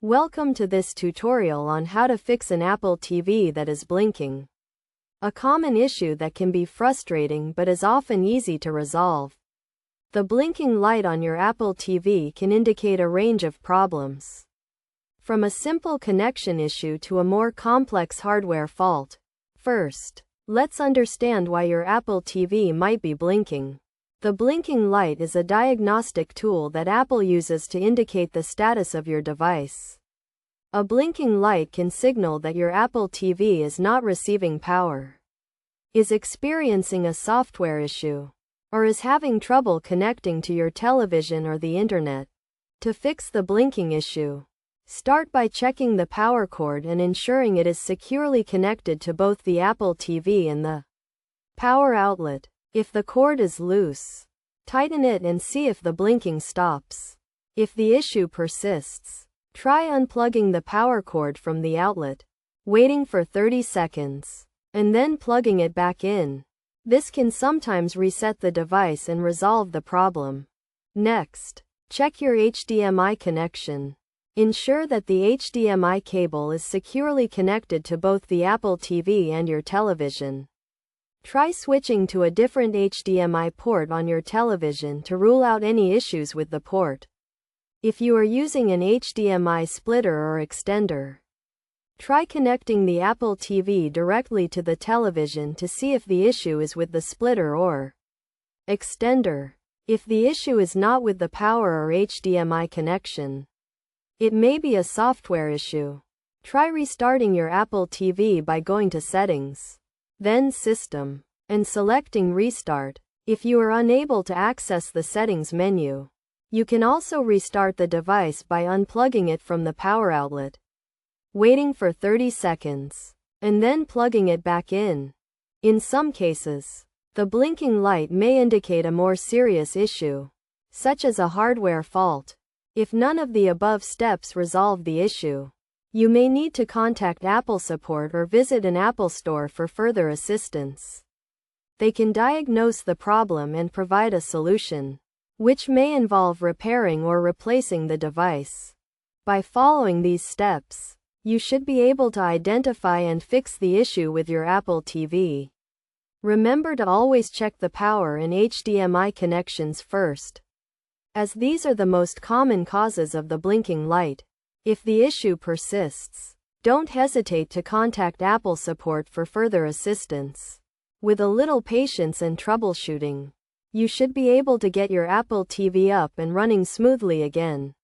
Welcome to this tutorial on how to fix an Apple TV that is blinking. A common issue that can be frustrating but is often easy to resolve. The blinking light on your Apple TV can indicate a range of problems, from a simple connection issue to a more complex hardware fault. First, let's understand why your Apple TV might be blinking. The blinking light is a diagnostic tool that Apple uses to indicate the status of your device. A blinking light can signal that your Apple TV is not receiving power, is experiencing a software issue, or is having trouble connecting to your television or the internet. To fix the blinking issue, start by checking the power cord and ensuring it is securely connected to both the Apple TV and the power outlet. If the cord is loose, tighten it and see if the blinking stops. If the issue persists, try unplugging the power cord from the outlet, waiting for 30 seconds, and then plugging it back in. This can sometimes reset the device and resolve the problem. Next, check your HDMI connection. Ensure that the HDMI cable is securely connected to both the Apple TV and your television. Try switching to a different HDMI port on your television to rule out any issues with the port. If you are using an HDMI splitter or extender, try connecting the Apple TV directly to the television to see if the issue is with the splitter or extender. If the issue is not with the power or HDMI connection, it may be a software issue. Try restarting your Apple TV by going to Settings, then System, and selecting Restart. If you are unable to access the Settings menu, you can also restart the device by unplugging it from the power outlet, waiting for 30 seconds, and then plugging it back in. In some cases, the blinking light may indicate a more serious issue, such as a hardware fault. If none of the above steps resolve the issue, you may need to contact Apple support or visit an Apple store for further assistance. They can diagnose the problem and provide a solution, which may involve repairing or replacing the device. By following these steps, you should be able to identify and fix the issue with your Apple TV. Remember to always check the power and HDMI connections first, as these are the most common causes of the blinking light. If the issue persists, don't hesitate to contact Apple support for further assistance. With a little patience and troubleshooting, you should be able to get your Apple TV up and running smoothly again.